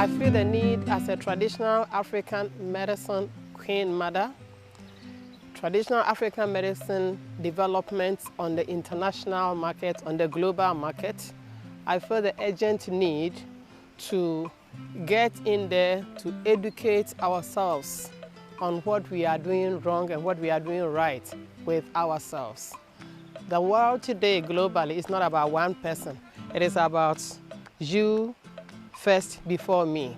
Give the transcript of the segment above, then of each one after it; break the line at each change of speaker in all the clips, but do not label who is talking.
I feel the need as a traditional African medicine queen mother, traditional African medicine development on the international market, on the global market. I feel the urgent need to get in there to educate ourselves on what we are doing wrong and what we are doing right with ourselves. The world today globally is not about one person. It is about you first before me.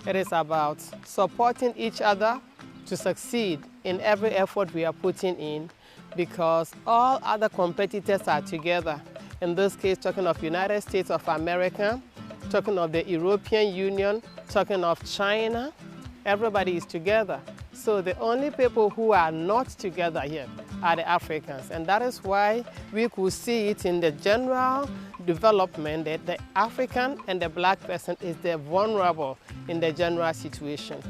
It is about supporting each other to succeed in every effort we are putting in, because all other competitors are together. In this case, talking of United States of America, talking of the European Union, talking of China, everybody is together. So the only people who are not together here are the Africans. And that is why we could see it in the general development that the African and the black person is the vulnerable in the general situation.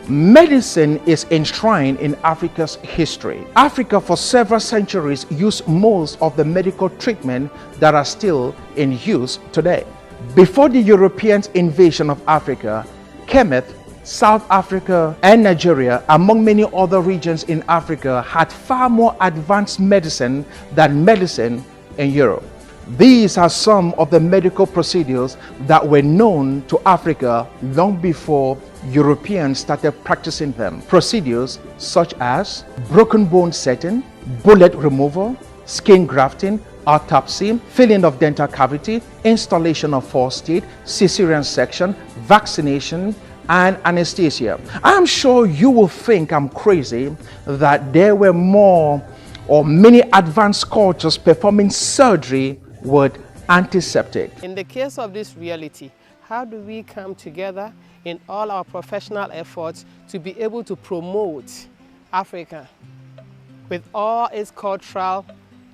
Medicine is enshrined in Africa's history. Africa for several centuries used most of the medical treatment that are still in use today. Before the Europeans' invasion of Africa, Kemet, South Africa and Nigeria, among many other regions in Africa, had far more advanced medicine than medicine in Europe. These are some of the medical procedures that were known to Africa long before Europeans started practicing them. Procedures such as broken bone setting, bullet removal, skin grafting, autopsy, filling of dental cavity, installation of false teeth, cesarean section, vaccination, and anesthesia. I'm sure you will think I'm crazy that there were more or many advanced cultures performing surgery with antiseptic.
In the case of this reality, how do we come together in all our professional efforts to be able to promote Africa with all its cultural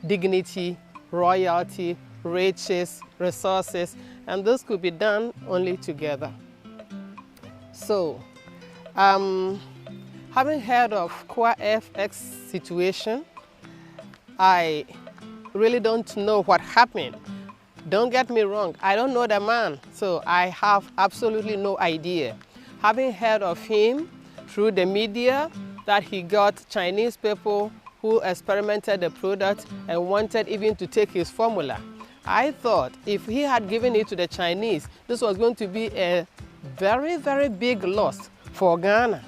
dignity, royalty, riches, resources, and this could be done only together. So, having heard of QuaFX situation, I really don't know what happened. Don't get me wrong, I don't know the man, so I have absolutely no idea. Having heard of him through the media that he got Chinese people who experimented the product and wanted even to take his formula, I thought if he had given it to the Chinese, this was going to be a very, very big loss for Ghana.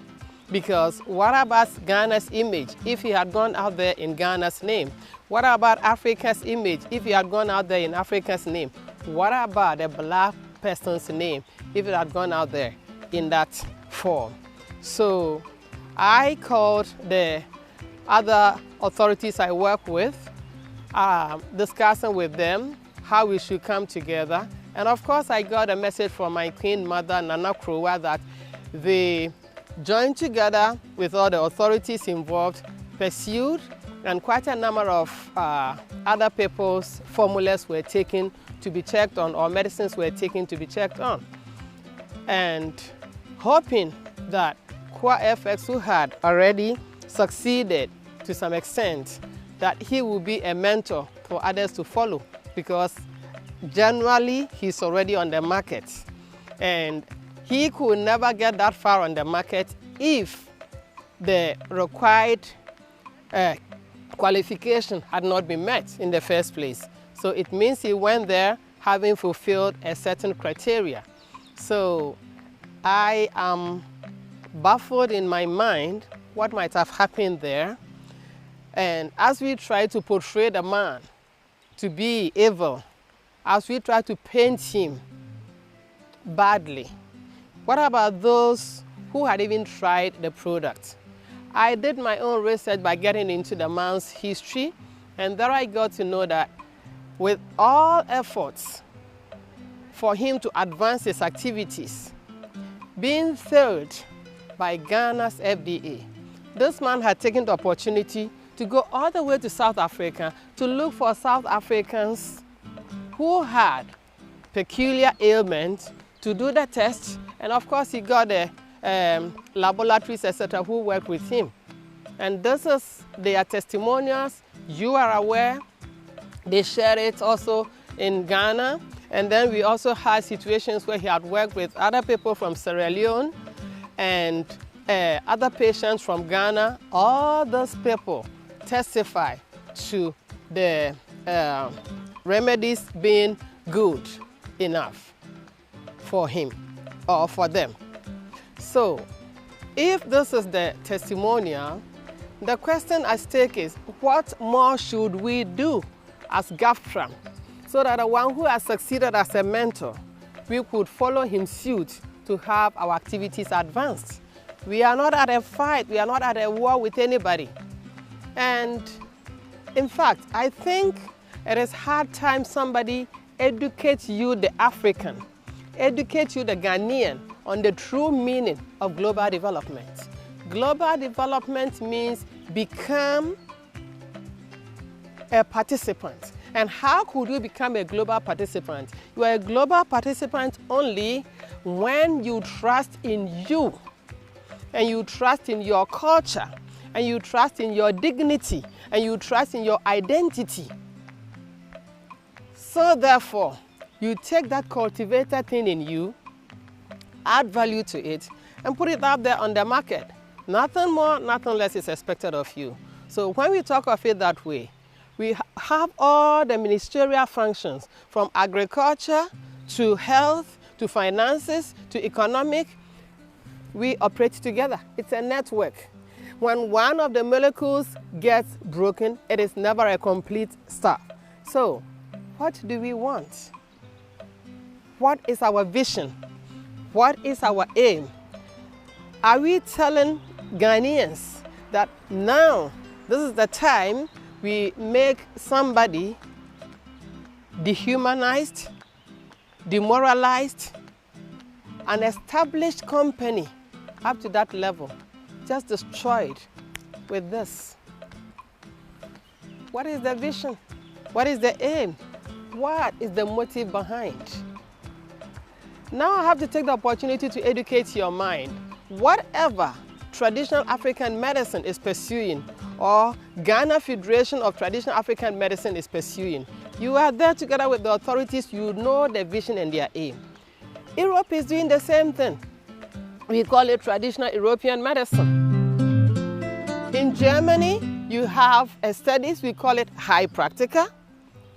Because what about Ghana's image if he had gone out there in Ghana's name? What about Africa's image if he had gone out there in Africa's name? What about the black person's name if it had gone out there in that form? So I called the other authorities I work with, discussing with them how we should come together. And of course, I got a message from my queen mother, Nana Krowa, that they joined together with all the authorities involved, pursued, and quite a number of other people's formulas were taken to be checked on, or medicines were taken to be checked on. And hoping that QuaFX, who had already succeeded to some extent, that he will be a mentor for others to follow, because generally he's already on the market. And he could never get that far on the market if the required qualification had not been met in the first place. So it means he went there having fulfilled a certain criteria. So I am baffled in my mind what might have happened there. And as we try to portray the man to be evil, as we try to paint him badly, what about those who had even tried the product? I did my own research by getting into the man's history, and there I got to know that with all efforts for him to advance his activities, being failed by Ghana's FDA, this man had taken the opportunity to go all the way to South Africa to look for South Africans who had peculiar ailments, to do the test, and of course he got the laboratories, etc., who worked with him. And this is their testimonials. You are aware. They share it also in Ghana. And then we also had situations where he had worked with other people from Sierra Leone and other patients from Ghana. All those people testify to the remedies being good enough for him or for them. So if this is the testimonial, the question at stake is, what more should we do as GAFTRAM so that the one who has succeeded as a mentor, we could follow his suit to have our activities advanced? We are not at a fight, we are not at a war with anybody. And in fact, I think it is hard time somebody educates you, the African, educates you, the Ghanaian, on the true meaning of global development. Global development means become a participant. And how could you become a global participant? You are a global participant only when you trust in you, and you trust in your culture, and you trust in your dignity, and you trust in your identity. So therefore, you take that cultivated thing in you, add value to it, and put it out there on the market. Nothing more, nothing less is expected of you. So when we talk of it that way, we have all the ministerial functions, from agriculture to health to finances to economic. We operate together. It's a network. When one of the molecules gets broken, it is never a complete stop. So what do we want? What is our vision? What is our aim? Are we telling Ghanaians that now this is the time we make somebody dehumanized, demoralized, an established company up to that level, just destroyed with this? What is the vision? What is the aim? What is the motive behind? Now I have to take the opportunity to educate your mind. Whatever traditional African medicine is pursuing, or Ghana Federation of Traditional African Medicine is pursuing, you are there together with the authorities, you know the vision and their aim. Europe is doing the same thing. We call it traditional European medicine. In Germany, you have studies, we call it high practica.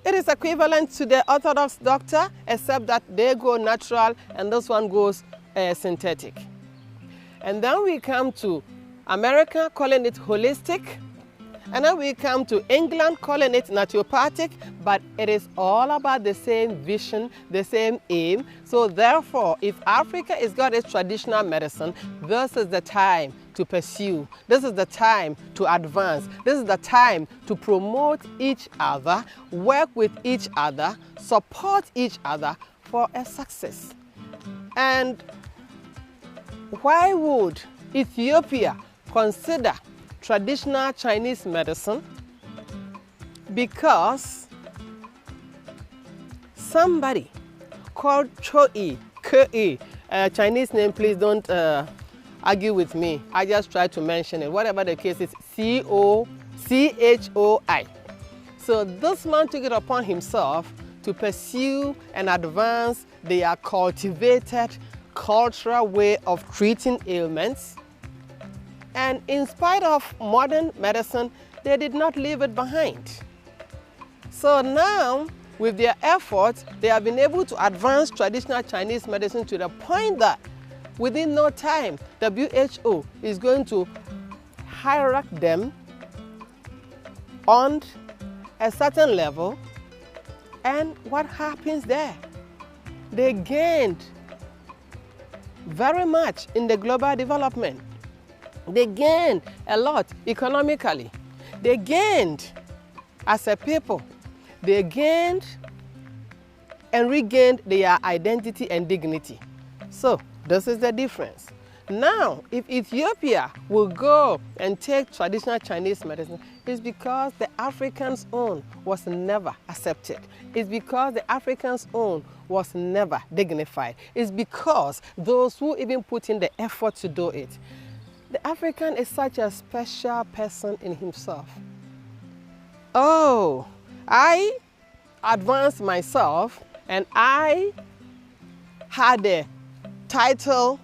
It is equivalent to the orthodox doctor, except that they go natural and this one goes synthetic. And then we come to America, calling it holistic. And then we come to England, calling it naturopathic, but it is all about the same vision, the same aim. So therefore, if Africa has got its traditional medicine, this is the time to pursue. This is the time to advance. This is the time to promote each other, work with each other, support each other for a success. And why would Ethiopia consider traditional Chinese medicine? Because somebody called Choi, Chinese name, please don't argue with me. I just try to mention it. Whatever the case is, C-O-C-H-O-I. So this man took it upon himself to pursue and advance their cultivated cultural way of treating ailments. And in spite of modern medicine, they did not leave it behind. So now, with their efforts, they have been able to advance traditional Chinese medicine to the point that within no time, WHO is going to hierarchy them on a certain level. And what happens there? They gained very much in the global development. They gained a lot economically. They gained as a people. They gained and regained their identity and dignity. So this is the difference. Now, if Ethiopia will go and take traditional Chinese medicine, it's because the Africans' own was never accepted. It's because the Africans' own was never dignified. It's because those who even put in the effort to do it. The African is such a special person in himself. Oh, I advance myself and I had a title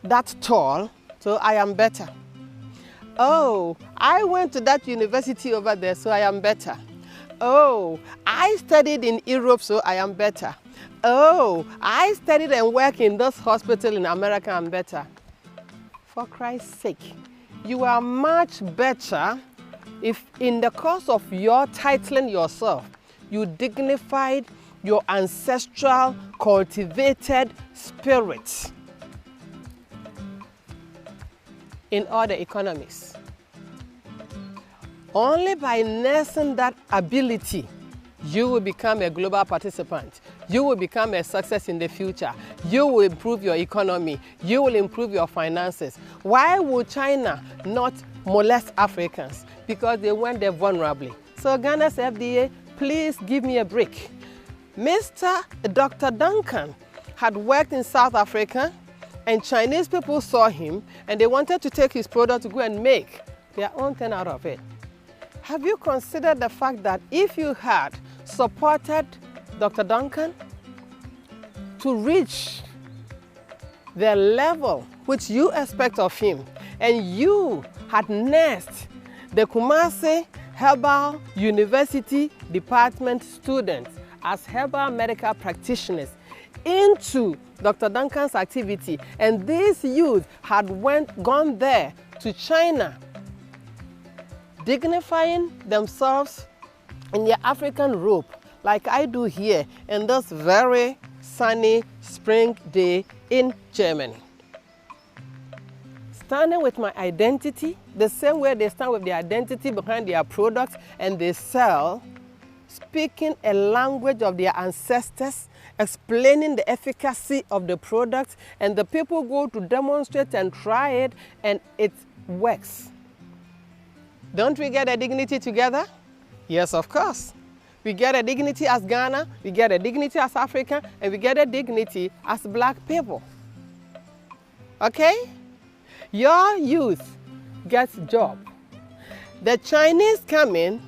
that tall, so I am better. Oh, I went to that university over there, so I am better. Oh, I studied in Europe, so I am better. Oh, I studied and worked in this hospital in America, I'm better. For Christ's sake, you are much better if in the course of your titling yourself, you dignified your ancestral, cultivated spirit in all the economies. Only by nursing that ability, you will become a global participant. You will become a success in the future. You will improve your economy. You will improve your finances. Why would China not molest Africans? Because they went there vulnerably. So Ghana's FDA, please give me a break. Dr. Duncan had worked in South Africa, and Chinese people saw him and they wanted to take his product to go and make their own thing out of it. Have you considered the fact that if you had supported Dr. Duncan to reach the level which you expect of him, and you had nursed the Kumasi Herbal University Department students as herbal medical practitioners into Dr. Duncan's activity, and these youth had gone there to China, dignifying themselves in their African robe, like I do here in this very sunny spring day in Germany. Standing with my identity, the same way they stand with their identity behind their products and they sell, speaking a language of their ancestors, explaining the efficacy of the product, and the people go to demonstrate and try it, and it works. Don't we get a dignity together? Yes, of course. We get a dignity as Ghana, we get a dignity as Africa, and we get a dignity as black people. Okay? Your youth gets job. The Chinese come in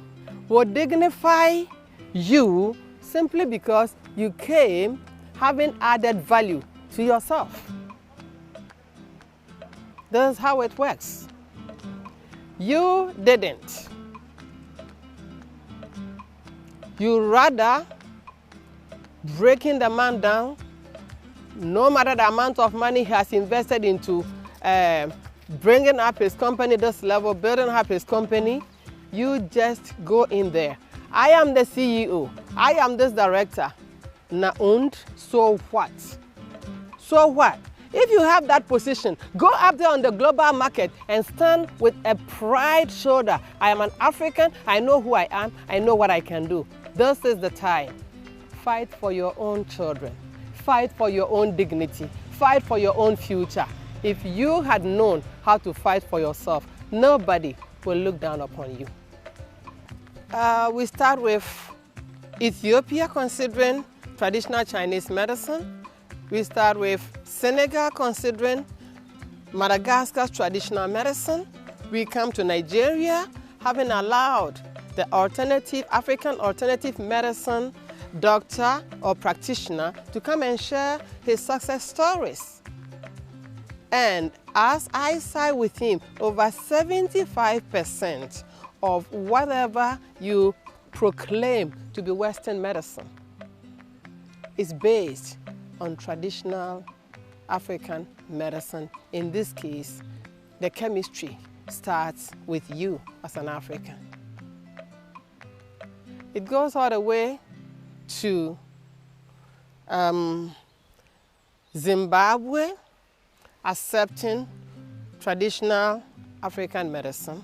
will dignify you simply because you came having added value to yourself. That's how it works. You didn't. You rather breaking the man down, no matter the amount of money he has invested into bringing up his company this level, building up his company, you just go in there. I am the CEO. I am this director. Und so what? So what? If you have that position, go up there on the global market and stand with a pride shoulder. I am an African. I know who I am. I know what I can do. This is the time. Fight for your own children. Fight for your own dignity. Fight for your own future. If you had known how to fight for yourself, nobody will look down upon you. We start with Ethiopia considering traditional Chinese medicine. We start with Senegal considering Madagascar's traditional medicine. We come to Nigeria, having allowed the African alternative medicine doctor or practitioner to come and share his success stories. And as I side with him, over 75% of whatever you proclaim to be Western medicine is based on traditional African medicine. In this case, the chemistry starts with you as an African. It goes all the way to Zimbabwe accepting traditional African medicine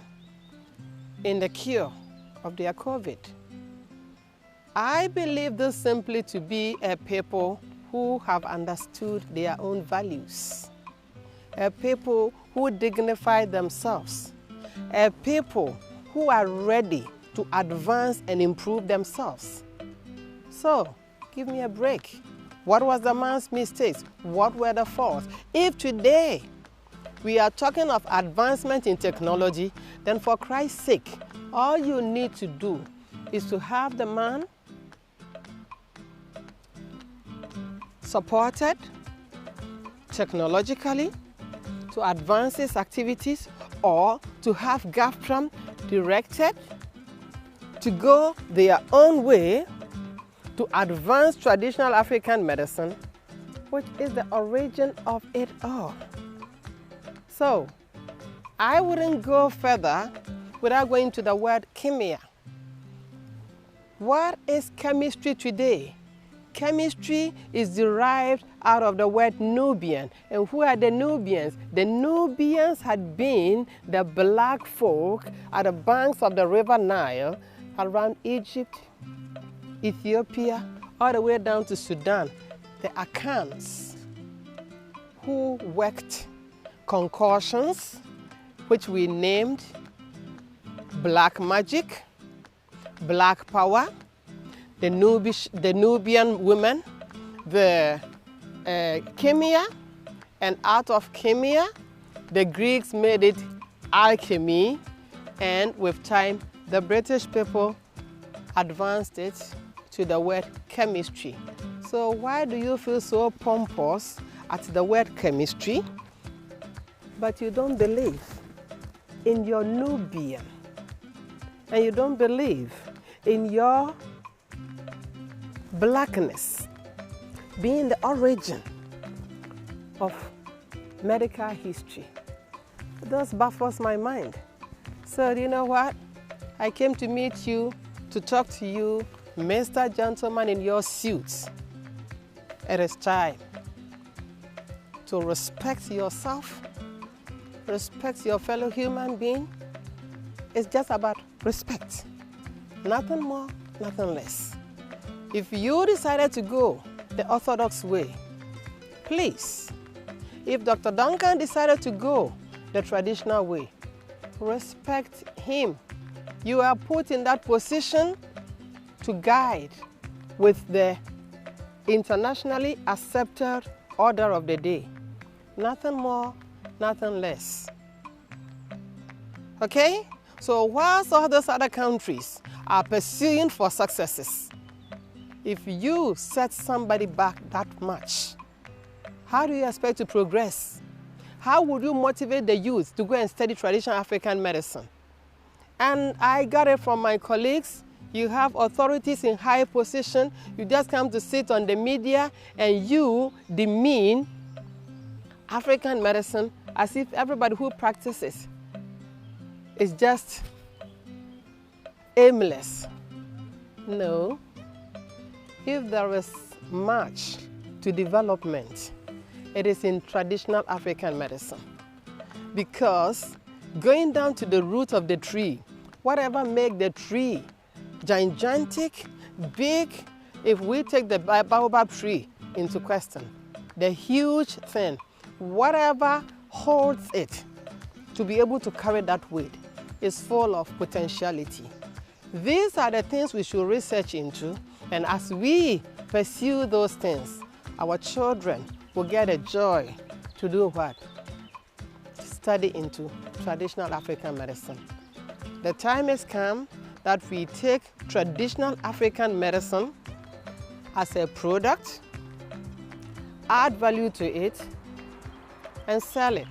in the cure of their COVID. I believe this simply to be a people who have understood their own values, a people who dignify themselves, a people who are ready to advance and improve themselves. So, give me a break. What was the man's mistakes? What were the faults? If today we are talking of advancement in technology, then for Christ's sake, all you need to do is to have the man supported technologically to advance its activities, or to have GAFPRAM directed to go their own way to advance traditional African medicine, which is the origin of it all. So, I wouldn't go further without going to the word chemia. What is chemistry today? Chemistry is derived out of the word Nubian. And who are the Nubians? The Nubians had been the black folk at the banks of the river Nile around Egypt, Ethiopia, all the way down to Sudan. The Akans, who worked concoctions, which we named black magic, black power, the Nubian women, the chemia, and out of chemia, the Greeks made it alchemy, and with time, the British people advanced it to the word chemistry. So why do you feel so pompous at the word chemistry, but you don't believe in your Nubian, and you don't believe in your blackness being the origin of medical history? It just baffles my mind. So you know what? I came to meet you, to talk to you, Mr. Gentleman in your suits. It is time to respect yourself, respect your fellow human being. It's just about respect. Nothing more, nothing less. If you decided to go the orthodox way, please. If Dr. Duncan decided to go the traditional way, respect him. You are put in that position to guide with the internationally accepted order of the day. Nothing more, nothing less. Okay? So whilst all those other countries are pursuing for successes, if you set somebody back that much, how do you expect to progress? How would you motivate the youth to go and study traditional African medicine? And I got it from my colleagues. You have authorities in high position. You just come to sit on the media and you demean African medicine as if everybody who practices is just aimless. No. If there is much to development, it is in traditional African medicine. Because going down to the root of the tree, whatever makes the tree gigantic, big, if we take the baobab tree into question, the huge thing, whatever holds it to be able to carry that weight is full of potentiality. These are the things we should research into, and as we pursue those things, our children will get a joy to do what? Study into traditional African medicine. The time has come that we take traditional African medicine as a product, add value to it, and sell it.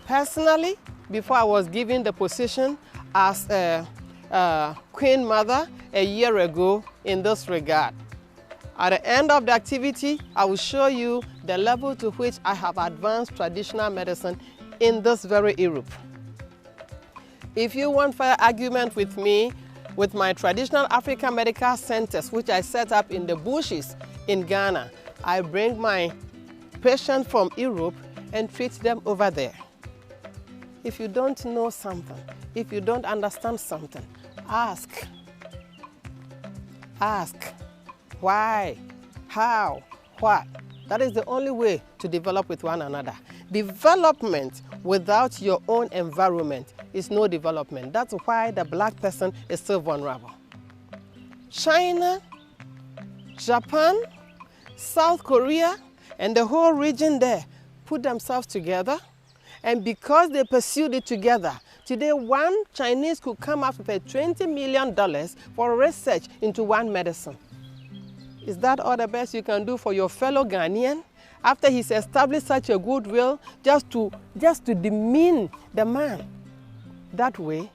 Personally, before I was given the position as a Queen Mother a year ago in this regard, at the end of the activity, I will show you the level to which I have advanced traditional medicine in this very Europe. If you want further argument with me, with my traditional African medical centers, which I set up in the bushes in Ghana, I bring my patients from Europe and treat them over there. If you don't know something, if you don't understand something, ask. Ask. Why? How? What? That is the only way to develop with one another. Development without your own environment is no development. That's why the black person is so vulnerable. China, Japan, South Korea, and the whole region there put themselves together, and because they pursued it together, today one Chinese could come up with $20 million for research into one medicine. Is that all the best you can do for your fellow Ghanaian? After he's established such a goodwill, just to demean the man that way?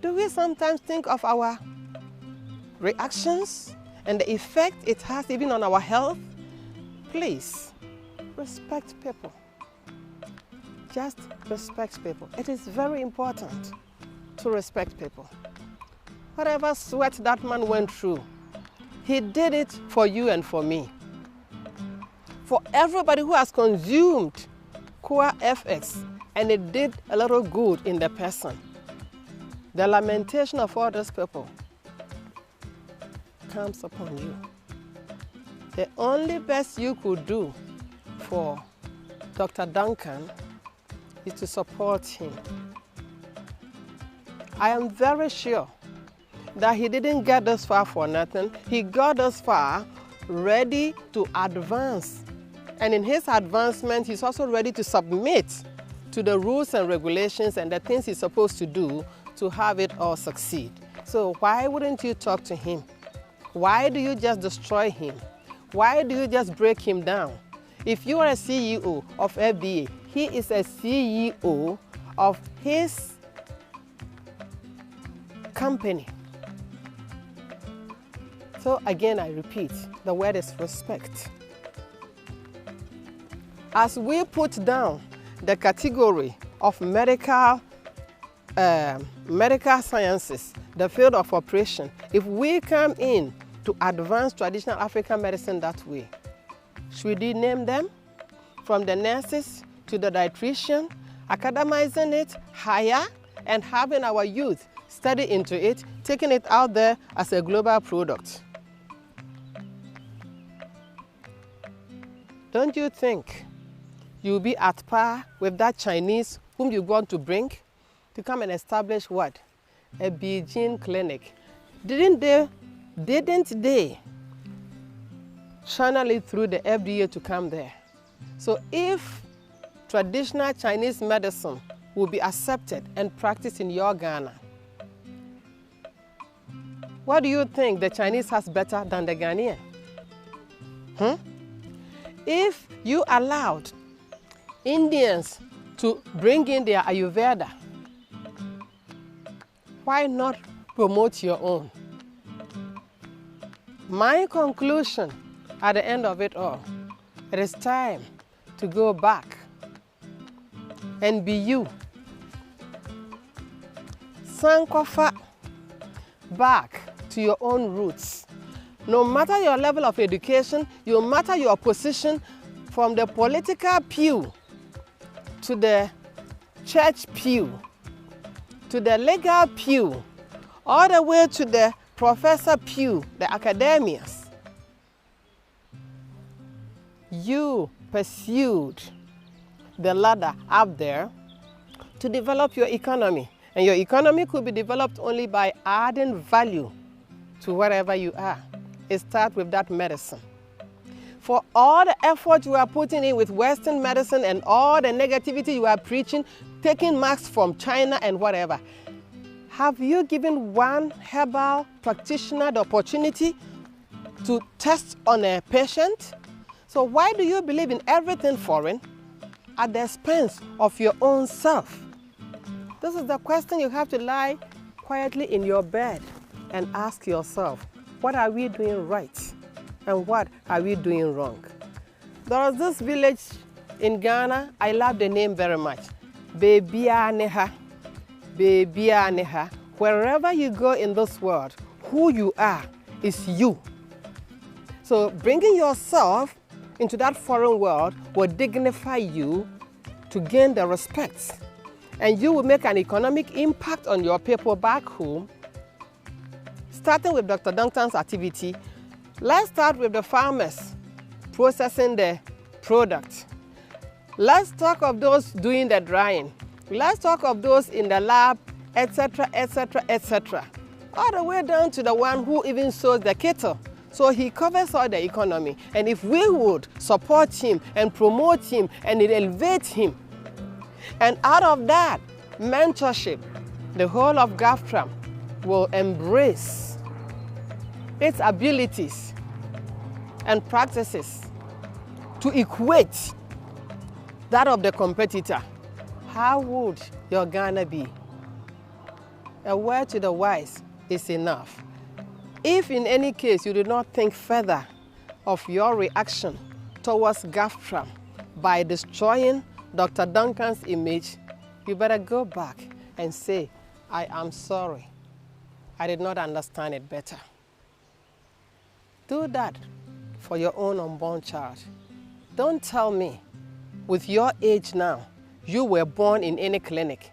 Do we sometimes think of our reactions and the effect it has even on our health? Please, respect people. Just respect people. It is very important to respect people. Whatever sweat that man went through, he did it for you and for me. For everybody who has consumed Core FX and it did a little good in the person, the lamentation of all those people comes upon you. The only best you could do for Dr. Duncan is to support him. I am very sure that he didn't get this far for nothing. He got this far ready to advance. And in his advancement, he's also ready to submit to the rules and regulations and the things he's supposed to do to have it all succeed. So why wouldn't you talk to him? Why do you just destroy him? Why do you just break him down? If you are a CEO of FDA, he is a CEO of his company. So again, I repeat, the word is respect. As we put down the category of medical sciences, the field of operation, if we come in to advance traditional African medicine that way, should we name them? From the nurses to the dietitian, academizing it higher and having our youth study into it, taking it out there as a global product. Don't you think you'll be at par with that Chinese whom you want to bring to come and establish what? A Beijing clinic. Didn't they channel it through the FDA to come there? So if traditional Chinese medicine will be accepted and practiced in your Ghana, what do you think the Chinese has better than the Ghanaian? If you allowed Indians to bring in their Ayurveda, why not promote your own? My conclusion at the end of it all, it is time to go back and be you. Sankofa back to your own roots. No matter your level of education, no matter your position, from the political pew to the church pew, to the legal pew, all the way to the professor pew, the academias, you pursued the ladder up there to develop your economy. And your economy could be developed only by adding value to wherever you are. It starts with that medicine. For all the effort you are putting in with Western medicine and all the negativity you are preaching, taking masks from China and whatever, have you given one herbal practitioner the opportunity to test on a patient? So why do you believe in everything foreign at the expense of your own self? This is the question you have to lie quietly in your bed and ask yourself, what are we doing right and what are we doing wrong? There is this village in Ghana, I love the name very much, Bebianeha. Bebianeha. Wherever you go in this world, who you are is you. So bringing yourself into that foreign world will dignify you to gain the respect. And you will make an economic impact on your people back home. Starting with Dr. Duncan's activity, let's start with the farmers processing the product. Let's talk of those doing the drying. Let's talk of those in the lab, etc., etc., etc. All the way down to the one who even sows the cattle. So he covers all the economy. And if we would support him and promote him and elevate him, and out of that mentorship, the whole of GAFTRAM will embrace its abilities and practices to equate that of the competitor, how would your Ghana be? A word to the wise is enough. If in any case you did not think further of your reaction towards GAFTRAM by destroying Dr. Duncan's image, you better go back and say, I am sorry. I did not understand it better. Do that for your own unborn child. Don't tell me, with your age now, you were born in any clinic.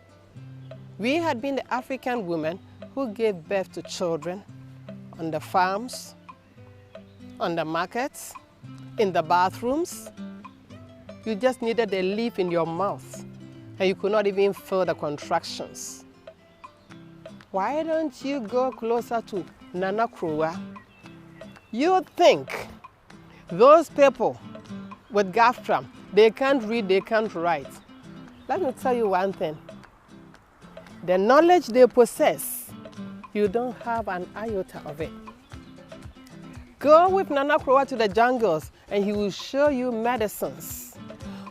We had been the African women who gave birth to children on the farms, on the markets, in the bathrooms. You just needed a leaf in your mouth and you could not even feel the contractions. Why don't you go closer to Nana Kruwa? You think those people with GAFTRAM, they can't read, they can't write. Let me tell you one thing. The knowledge they possess, you don't have an iota of it. Go with Nana Kruwa to the jungles and he will show you medicines.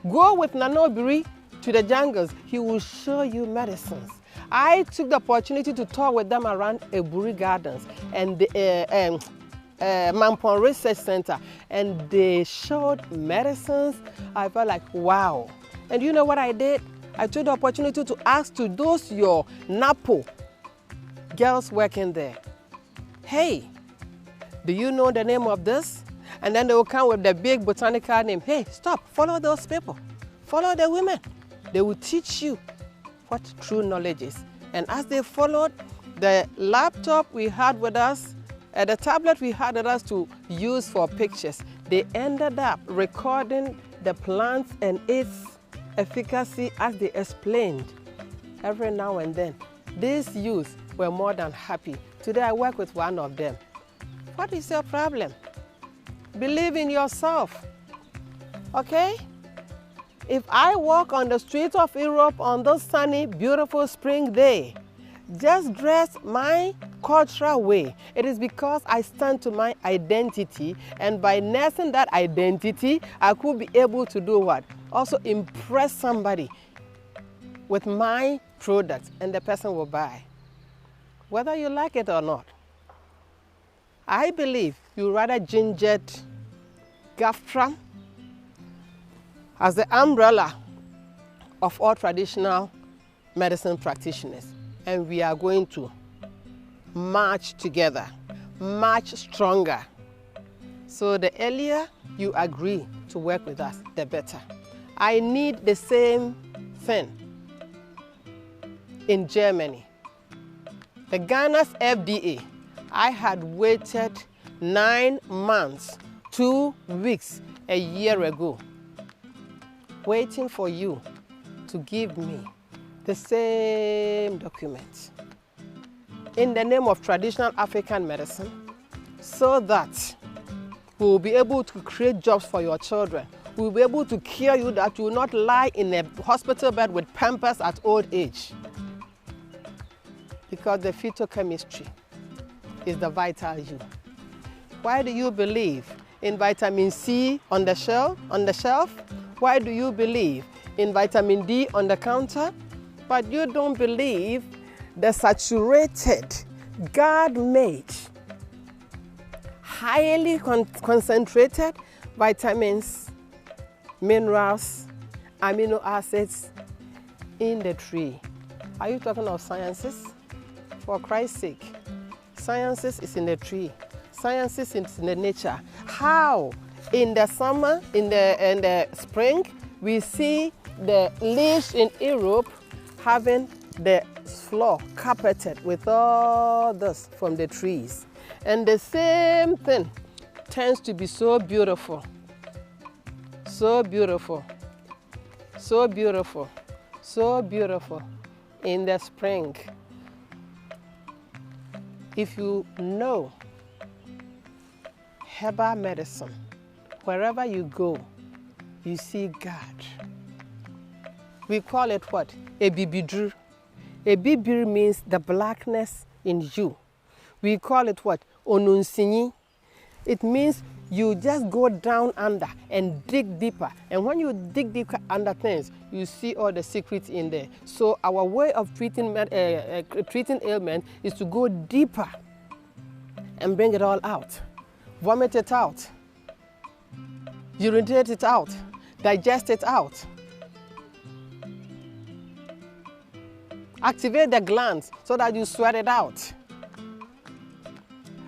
Go with Nana Obiri to the jungles, he will show you medicines. I took the opportunity to talk with them around Eburi Gardens and the Mampon Research Center, and they showed medicines. I felt like, wow. And you know what I did? I took the opportunity to ask to those your NAPO girls working there, hey, do you know the name of this? And then they will come with the big botanical name. Hey, stop, follow those people. Follow the women. They will teach you what true knowledge is. And as they followed, the laptop we had with us, the tablet we had with us to use for pictures, they ended up recording the plants and its efficacy as they explained every now and then. These youths were more than happy. Today I work with one of them. What is your problem? Believe in yourself, okay? If I walk on the streets of Europe on this sunny, beautiful spring day, just dress my cultural way, it is because I stand to my identity, and by nursing that identity, I could be able to do what? Also impress somebody with my product, and the person will buy, whether you like it or not. I believe you rather gingered GAFTRAM as the umbrella of all traditional medicine practitioners, and we are going to march together, march stronger. So the earlier you agree to work with us, the better. I need the same thing in Germany. The Ghana's FDA, I had waited 9 months, 2 weeks, a year ago, waiting for you to give me the same document in the name of traditional African medicine, so that we will be able to create jobs for your children. We will be able to cure you, that you will not lie in a hospital bed with pampers at old age. Because the phytochemistry is the vital you. Why do you believe in vitamin C on the shelf? Why do you believe in vitamin D on the counter? But you don't believe the saturated, God-made, highly concentrated vitamins, minerals, amino acids in the tree. Are you talking of sciences? For Christ's sake, sciences is in the tree. Sciences is in the nature. How in the summer, in the spring, we see the leaves in Europe having the floor carpeted with all this from the trees. And the same thing tends to be so beautiful, so beautiful, so beautiful, so beautiful in the spring. If you know herbal medicine, wherever you go, you see God. We call it what? Ebibidru. Ebibidru means the blackness in you. We call it what? Onunsinyi. It means You just go down under and dig deeper. And when you dig deeper under things, you see all the secrets in there. So our way of treating ailment is to go deeper and bring it all out. Vomit it out. Urinate it out. Digest it out. Activate the glands so that you sweat it out.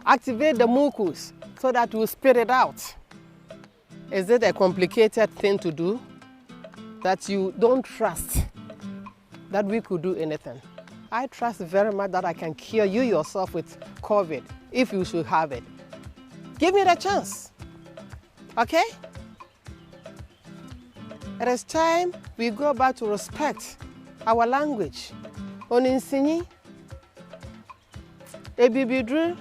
Activate the mucus so that you spit it out. Is it a complicated thing to do that you don't trust that we could do anything? I trust very much that I can cure you yourself with COVID if you should have it. Give me the chance, okay? It is time we go back to respect our language. Oninsini, Ebibidru,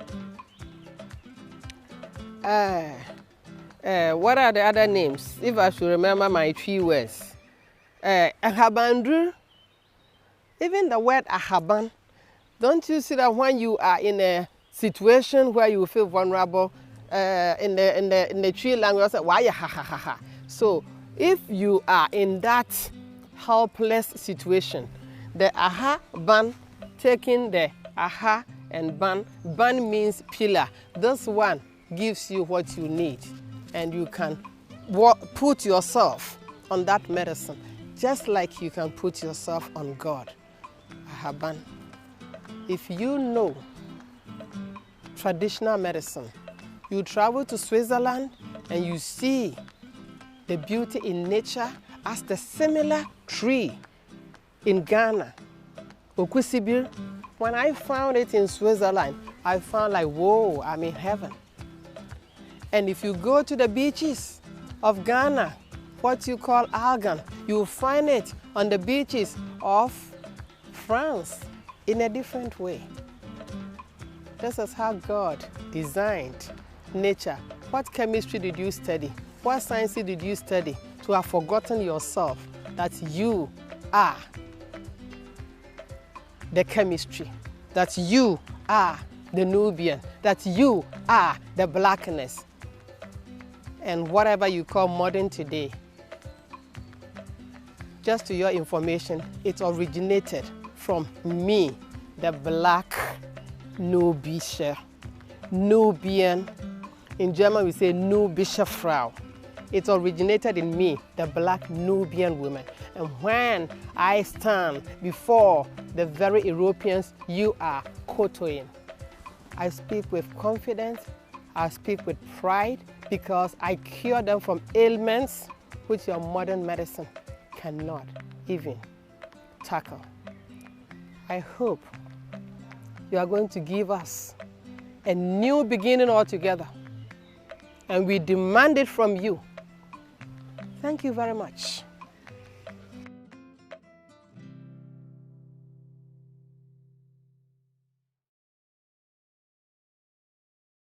what are the other names? If I should remember my 3 words. Ahabandru, even the word ahaban. Don't you see that when you are in a situation where you feel vulnerable, in the tree language, say, why ha ha ha ha. So if you are in that helpless situation, the aha ban, taking the aha and ban means pillar. This one gives you what you need, and you can put yourself on that medicine, just like you can put yourself on God. Aha ban. If you know traditional medicine, you travel to Switzerland and you see the beauty in nature as the similar tree in Ghana, Okusibir. When I found it in Switzerland, I found like, whoa, I'm in heaven. And if you go to the beaches of Ghana, what you call algan, you'll find it on the beaches of France in a different way. This is how God designed nature. What chemistry did you study? What science did you study to have forgotten yourself that you are the chemistry, that you are the Nubian, that you are the blackness? And whatever you call modern today, just to your information, it originated from me, the black Nubische, Nubian. In German we say Nubische Frau. It originated in me, the black Nubian woman. And when I stand before the very Europeans you are quoting, I speak with confidence, I speak with pride, because I cure them from ailments which your modern medicine cannot even tackle. I hope you are going to give us a new beginning altogether, and we demand it from you. Thank you very much.